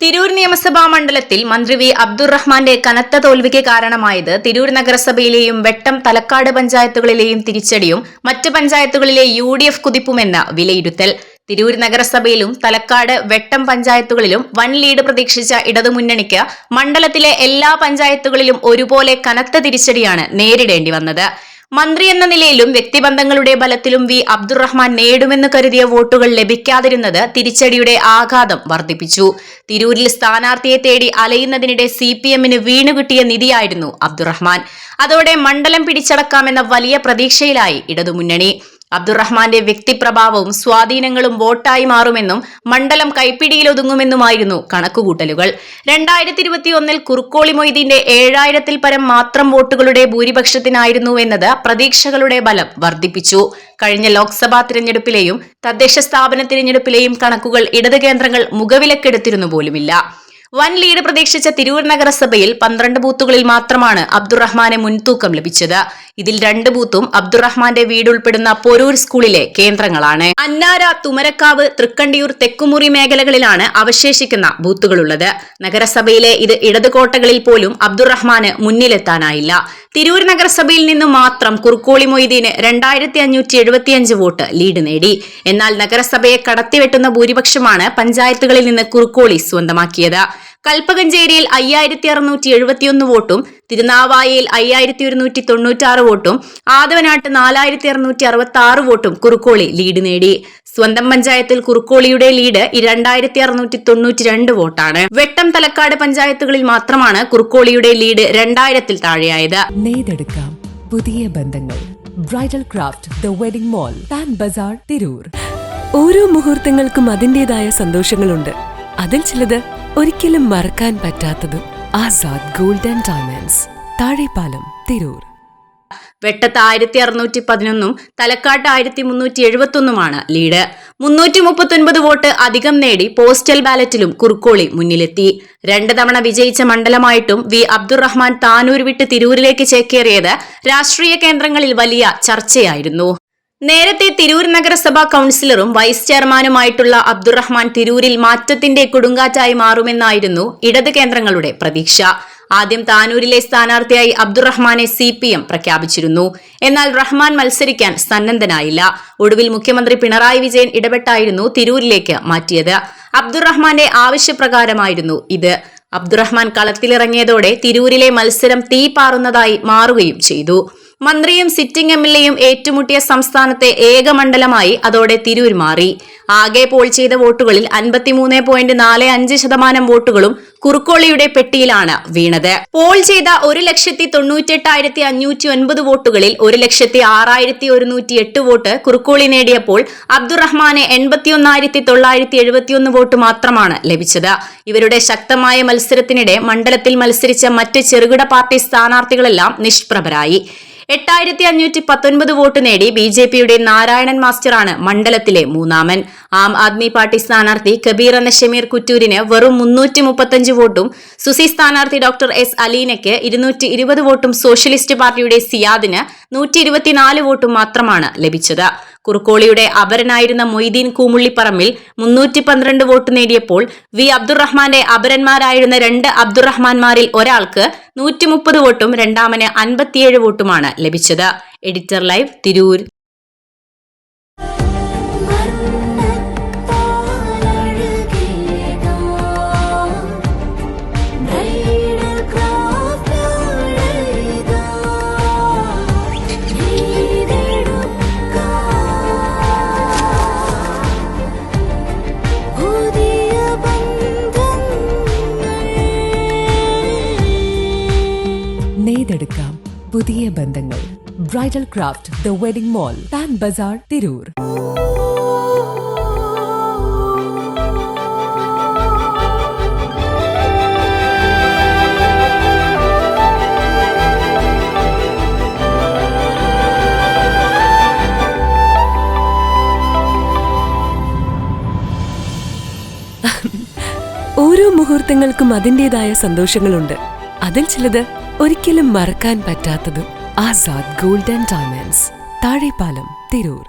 തിരൂർ നിയമസഭാ മണ്ഡലത്തിൽ മന്ത്രി വി അബ്ദുറഹ്മാന്റെ കനത്ത തോൽവിക്ക് കാരണമായത് തിരൂർ നഗരസഭയിലെയും വെട്ടം തലക്കാട് പഞ്ചായത്തുകളിലെയും തിരിച്ചടിയും മറ്റ് പഞ്ചായത്തുകളിലെ UDF കുതിപ്പുമെന്ന വിലയിരുത്തൽ. തിരൂർ നഗരസഭയിലും തലക്കാട് വെട്ടം പഞ്ചായത്തുകളിലും വൻ ലീഡ് പ്രതീക്ഷിച്ച ഇടതുമുന്നണിക്ക് മണ്ഡലത്തിലെ എല്ലാ പഞ്ചായത്തുകളിലും ഒരുപോലെ കനത്ത തിരിച്ചടിയാണ് നേരിടേണ്ടി വന്നത്. മന്ത്രി എന്ന നിലയിലും വ്യക്തിബന്ധങ്ങളുടെ ബലത്തിലും വി അബ്ദുറഹ്മാൻ നേടുമെന്ന് കരുതിയ വോട്ടുകൾ ലഭിക്കാതിരുന്നത് തിരിച്ചടിയുടെ ആഘാതം വർദ്ധിപ്പിച്ചു. തിരൂരിൽ സ്ഥാനാർത്ഥിയെ തേടി അലയുന്നതിനിടെ CPMന് വീണുകിട്ടിയ നിധിയായിരുന്നു അബ്ദുറഹ്മാൻ. അതോടെ മണ്ഡലം പിടിച്ചടക്കാമെന്ന വലിയ പ്രതീക്ഷയിലായി ഇടതുമുന്നണി. അബ്ദുറഹ്മാന്റെ വ്യക്തിപ്രഭാവവും സ്വാധീനങ്ങളും വോട്ടായി മാറുമെന്നും മണ്ഡലം കൈപ്പിടിയിലൊതുങ്ങുമെന്നുമായിരുന്നു കണക്കുകൂട്ടലുകൾ. 2021 കുറുക്കോളി മൊയ്തീന്റെ 7000-ൽ പരം മാത്രം വോട്ടുകളുടെ ഭൂരിപക്ഷത്തിനായിരുന്നുവെന്നത് പ്രതീക്ഷകളുടെ ബലം വർദ്ധിപ്പിച്ചു. കഴിഞ്ഞ ലോക്സഭാ തിരഞ്ഞെടുപ്പിലെയും തദ്ദേശ സ്ഥാപന തിരഞ്ഞെടുപ്പിലെയും കണക്കുകൾ ഇടത് കേന്ദ്രങ്ങൾ മുഖവിലക്കെടുത്തിരുന്നു പോലുമില്ല. വൻ ലീഡ് പ്രതീക്ഷിച്ച തിരൂർ നഗരസഭയിൽ 12 ബൂത്തുകളിൽ മാത്രമാണ് അബ്ദുറഹ്മാന് മുൻതൂക്കം ലഭിച്ചത്. ഇതിൽ 2 ബൂത്തും അബ്ദുറഹ്മാന്റെ വീടുൾപ്പെടുന്ന പൊരൂർ സ്കൂളിലെ കേന്ദ്രങ്ങളാണ്. അന്നാര, തുമരക്കാവ്, തൃക്കണ്ടിയൂർ, തെക്കുമുറി മേഖലകളിലാണ് അവശേഷിക്കുന്ന ബൂത്തുകളുള്ളത്. നഗരസഭയിലെ ഇത് ഇടത് കോട്ടകളിൽ പോലും അബ്ദുറഹ്മാന് മുന്നിലെത്താനായില്ല. തിരൂർ നഗരസഭയിൽ നിന്നും മാത്രം കുറുക്കോളി മൊയ്തീന് 2575 വോട്ട് ലീഡ് നേടി. എന്നാൽ നഗരസഭയെ കടത്തിവെട്ടുന്ന ഭൂരിപക്ഷമാണ് പഞ്ചായത്തുകളിൽ നിന്ന് കുറുക്കോളി സ്വന്തമാക്കിയത്. കൽപ്പകഞ്ചേരിയിൽ 5671 വോട്ടും തിരുനാവായയിൽ 5196 വോട്ടും ആദവനാട്ട് 4666 വോട്ടും കുറുക്കോളി ലീഡ് നേടി. സ്വന്തം പഞ്ചായത്തിൽ കുറുക്കോളിയുടെ ലീഡ് 2692 വോട്ടാണ്. വെട്ടം തലക്കാട് പഞ്ചായത്തുകളിൽ മാത്രമാണ് കുറുക്കോളിയുടെ ലീഡ് 2000-ൽ താഴെയായത്. നെയ്തെടുക്കാം പുതിയ ബന്ധങ്ങൾ. Bridal craft the wedding mall, Pan Bazaar, Tirur. ഓരോ മുഹൂർത്തങ്ങൾക്കും അതിന്റേതായ സന്തോഷങ്ങളുണ്ട്. അതിൽ ചിലത് ഒരിക്കലും മറക്കാൻ പറ്റാത്തതും. Azad gold and diamonds, Thazhepalam, Tirur. വെട്ടത്ത് 1611 തലക്കാട്ട് 1371 ലീഡ്. 339 വോട്ട് അധികം നേടി പോസ്റ്റൽ ബാലറ്റിലും കുറുക്കോളി മുന്നിലെത്തി. 2 തവണ വിജയിച്ച മണ്ഡലമായിട്ടും വി അബ്ദുറഹ്മാൻ താനൂർ വിട്ട് തിരൂരിലേക്ക് ചേക്കേറിയത് രാഷ്ട്രീയ കേന്ദ്രങ്ങളിൽ വലിയ ചർച്ചയായിരുന്നു. നേരത്തെ തിരൂർ നഗരസഭാ കൌൺസിലറും വൈസ് ചെയർമാനുമായിട്ടുള്ള അബ്ദുറഹ്മാൻ തിരൂരിൽ മാറ്റത്തിന്റെ കൊടുങ്കാറ്റായി മാറുമെന്നായിരുന്നു ഇടത് കേന്ദ്രങ്ങളുടെ പ്രതീക്ഷ. ആദ്യം താനൂരിലെ സ്ഥാനാർത്ഥിയായി അബ്ദുറഹ്മാനെ CPM പ്രഖ്യാപിച്ചിരുന്നു. എന്നാൽ റഹ്മാൻ മത്സരിക്കാൻ സന്നദ്ധനായില്ല. ഒടുവിൽ മുഖ്യമന്ത്രി പിണറായി വിജയൻ ഇടപെട്ടായിരുന്നു തിരൂരിലേക്ക് മാറ്റിയത്. അബ്ദുറഹ്മാന്റെ ആവശ്യപ്രകാരമായിരുന്നു ഇത്. അബ്ദുറഹ്മാൻ കളത്തിലിറങ്ങിയതോടെ തിരൂരിലെ മത്സരം തീ പാറുന്നതായി മാറുകയും ചെയ്തു. മന്ത്രിയും സിറ്റിംഗ് MLAയും ഏറ്റുമുട്ടിയ സംസ്ഥാനത്തെ ഏക മണ്ഡലമായി അതോടെ തിരൂർ മാറി. ആകെ പോൾ ചെയ്ത വോട്ടുകളിൽ 53.45% വോട്ടുകളും കുറുക്കോളിയുടെ പെട്ടിയിലാണ് വീണത്. പോൾ ചെയ്ത 1,98,509 വോട്ടുകളിൽ 1,06,108 വോട്ട് കുറുക്കോളി നേടിയപ്പോൾ അബ്ദുറഹ്മാന് 81,971 വോട്ട് മാത്രമാണ് ലഭിച്ചത്. ഇവരുടെ ശക്തമായ മത്സരത്തിനിടെ മണ്ഡലത്തിൽ മത്സരിച്ച മറ്റ് ചെറുകിട പാർട്ടി സ്ഥാനാർത്ഥികളെല്ലാം നിഷ്പ്രഭരായി. 8,519 വോട്ട് നേടി BJPയുടെ നാരായണൻ മാസ്റ്ററാണ് മണ്ഡലത്തിലെ മൂന്നാമൻ. ആം ആദ്മി പാർട്ടി സ്ഥാനാർത്ഥി കബീർ എന്ന ഷമീർ കുറ്റൂരിന് വെറും 335 വോട്ടും, സുസി സ്ഥാനാർത്ഥി ഡോക്ടർ S അലീനയ്ക്ക് 220 വോട്ടും, സോഷ്യലിസ്റ്റ് പാർട്ടിയുടെ സിയാദിന് 124 വോട്ടും മാത്രമാണ് ലഭിച്ചത്. കുറുക്കോളിയുടെ അപരനായിരുന്ന മൊയ്തീൻ കൂമുള്ളിപ്പറമ്പിൽ 312 വോട്ട് നേടിയപ്പോൾ വി അബ്ദുറഹ്മാന്റെ അപരന്മാരായിരുന്ന 2 അബ്ദുറഹ്മാൻമാരിൽ ഒരാൾക്ക് 130 വോട്ടും രണ്ടാമന് 57 വോട്ടുമാണ് ലഭിച്ചത്. Editor live, Tirur. നെയ്തെടുക്കാം പുതിയ ബന്ധങ്ങൾ. Bridal craft the wedding mall, Pan Bazaar, Tirur. ഓരോ മുഹൂർത്തങ്ങൾക്കും അതിന്റേതായ സന്തോഷങ്ങളുണ്ട്. അതിൽ ചിലത് ഒരിക്കലും മറക്കാൻ പറ്റാത്തതും. Azad gold and diamonds, Thazhepalam, Tirur.